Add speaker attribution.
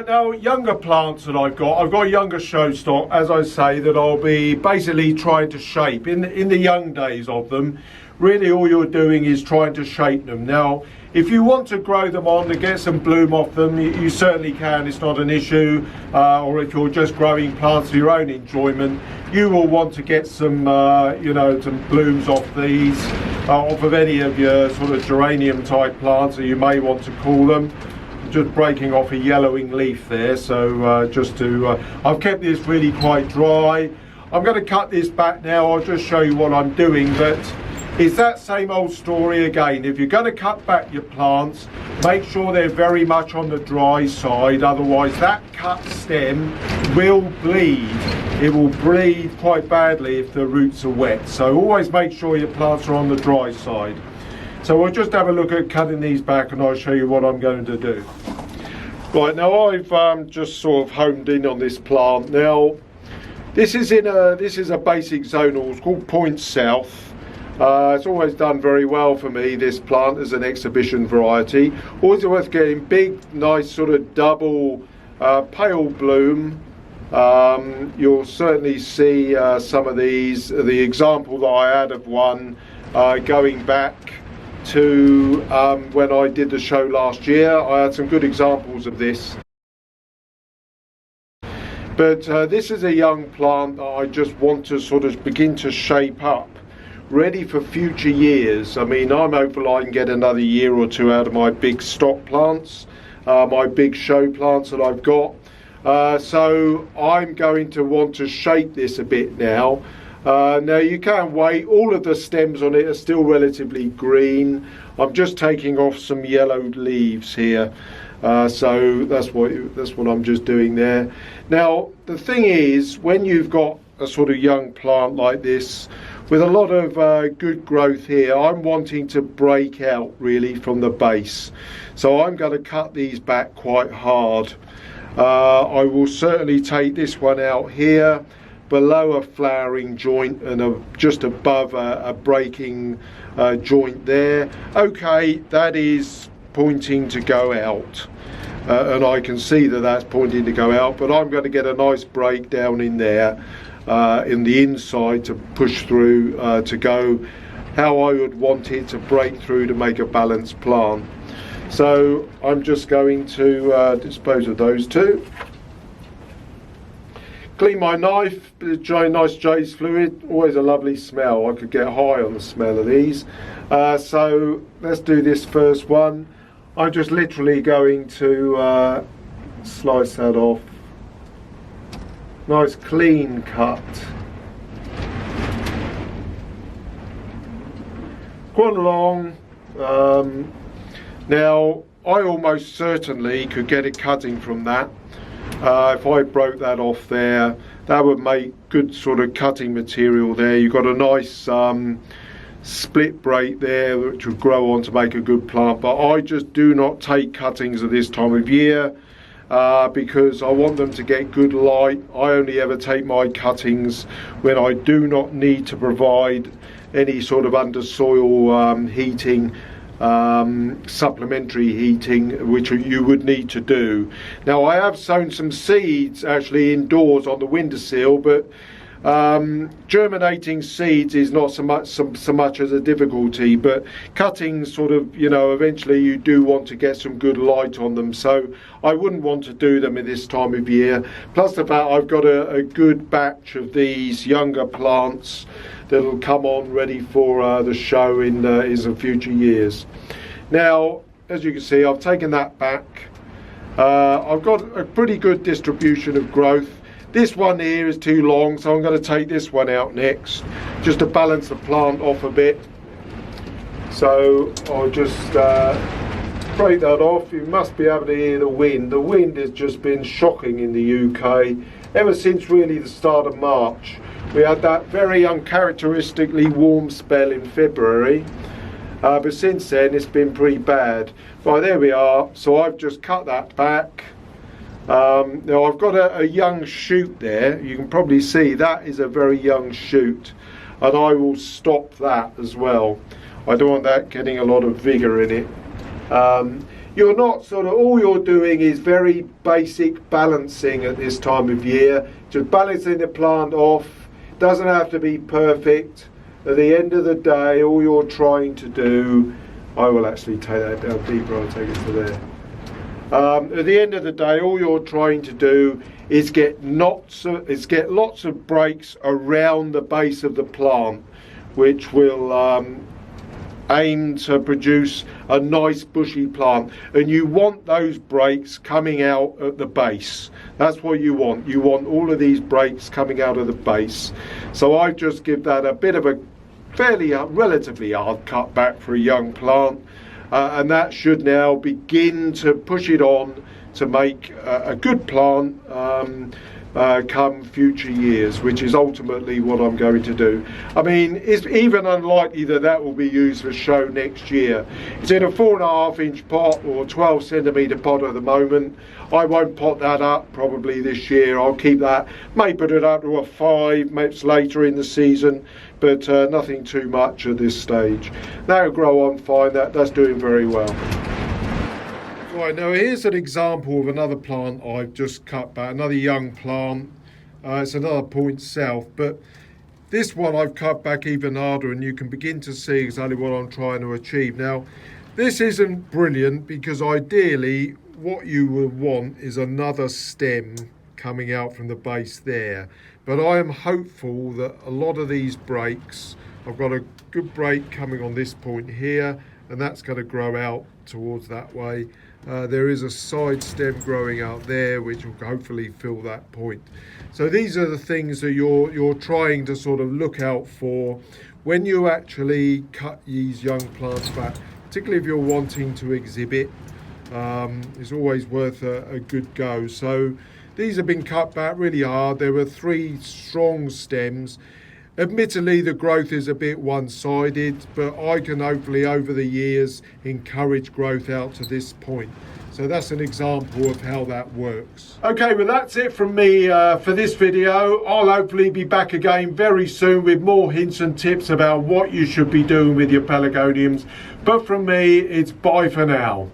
Speaker 1: Right, now younger plants that I've got a younger show stock, as I say, that I'll be basically trying to shape. In the young days of them, really all you're doing is trying to shape them. Now, if you want to grow them on to get some bloom off them, you certainly can, it's not an issue. Or if you're just growing plants for your own enjoyment, you will want to get some, you know, some blooms off these, off of any of your sort of geranium type plants, or you may want to call them. Just breaking off a yellowing leaf there, so I've kept this really quite dry. I'm going to cut this back now. I'll just show you what I'm doing, but it's that same old story again. If you're going to cut back your plants, make sure they're very much on the dry side, otherwise that cut stem will bleed. It will bleed quite badly if the roots are wet, so always make sure your plants are on the dry side. So we'll just have a look at cutting these back and I'll show you what I'm going to do. Right, now I've just sort of homed in on this plant. Now this is a basic zonal, it's called Point South. It's always done very well for me, this plant, as an exhibition variety. Always worth getting big, nice sort of double pale bloom. You'll certainly see some of these. The example that I had of one going back to when I did the show last year, I had some good examples of this. But this is a young plant that I just want to sort of begin to shape up, ready for future years. I mean, I'm hopeful I can get another year or two out of my big stock plants, my big show plants that I've got. So I'm going to want to shape this a bit now. Now you can't wait, all of the stems on it are still relatively green. I'm just taking off some yellow leaves here, so that's what I'm just doing there. Now the thing is, when you've got a sort of young plant like this with a lot of good growth here, I'm wanting to break out really from the base, so I'm going to cut these back quite hard. I will certainly take this one out here below a flowering joint and just above a breaking joint there. Okay, that is pointing to go out, and I can see that that's pointing to go out, but I'm going to get a nice break down in there in the inside to push through to go how I would want it to break through to make a balanced plant. So I'm just going to dispose of those two. Clean my knife, nice J's fluid, always a lovely smell. I could get high on the smell of these. So let's do this first one. I'm just literally going to slice that off. Nice clean cut. Quite long. Now I almost certainly could get it cutting from that. If I broke that off there, that would make good sort of cutting material there. You've got a nice split break there which would grow on to make a good plant, but I just do not take cuttings at this time of year because I want them to get good light. I only ever take my cuttings when I do not need to provide any sort of undersoil heating, supplementary heating, which you would need to do. Now I have sown some seeds actually indoors on the windowsill, but germinating seeds is not so much as a difficulty, but cuttings sort of, you know, eventually you do want to get some good light on them, so I wouldn't want to do them at this time of year. Plus the fact I've got a good batch of these younger plants that'll come on ready for the show in some future years. Now, as you can see, I've taken that back. I've got a pretty good distribution of growth. This one here is too long, so I'm going to take this one out next, just to balance the plant off a bit. So I'll just break that off. You must be able to hear the wind. The wind has just been shocking in the UK ever since really the start of March. We had that very uncharacteristically warm spell in February, but since then it's been pretty bad. Right, there we are. So I've just cut that back. Now I've got a young shoot there. You can probably see that is a very young shoot, and I will stop that as well. I don't want that getting a lot of vigour in it. you're not sort of, all you're doing is very basic balancing at this time of year, just balancing the plant off. Doesn't have to be perfect. At the end of the day, all you're trying to do, I will actually take that down deeper, I'll take it to there. At the end of the day, all you're trying to do is get lots of breaks around the base of the plant, which will aim to produce a nice bushy plant. And you want those breaks coming out at the base. That's what you want. You want all of these breaks coming out of the base. So I just give that a bit of a fairly relatively hard cut back for a young plant, and that should now begin to push it on to make a good plant come future years, which is ultimately what I'm going to do. I mean, it's even unlikely that that will be used for show next year. It's in a 4.5 inch pot or 12 centimetre pot at the moment. I won't pot that up probably this year. I'll keep that, may put it up to a 5 maybe later in the season, but nothing too much at this stage. That'll grow on fine. That's doing very well. Right, now here's an example of another plant I've just cut back, another young plant. It's another point south, but this one I've cut back even harder, and you can begin to see exactly what I'm trying to achieve. Now, this isn't brilliant because ideally what you would want is another stem coming out from the base there. But I am hopeful that a lot of these breaks, I've got a good break coming on this point here, and that's going to grow out towards that way. There is a side stem growing out there which will hopefully fill that point. So these are the things that you're trying to sort of look out for when you actually cut these young plants back, particularly if you're wanting to exhibit. It's always worth a good go. So these have been cut back really hard. There were 3 strong stems. Admittedly, the growth is a bit one-sided, but I can hopefully over the years encourage growth out to this point. So that's an example of how that works. Okay, well that's it from me for this video. I'll hopefully be back again very soon with more hints and tips about what you should be doing with your pelargoniums. But from me, it's bye for now.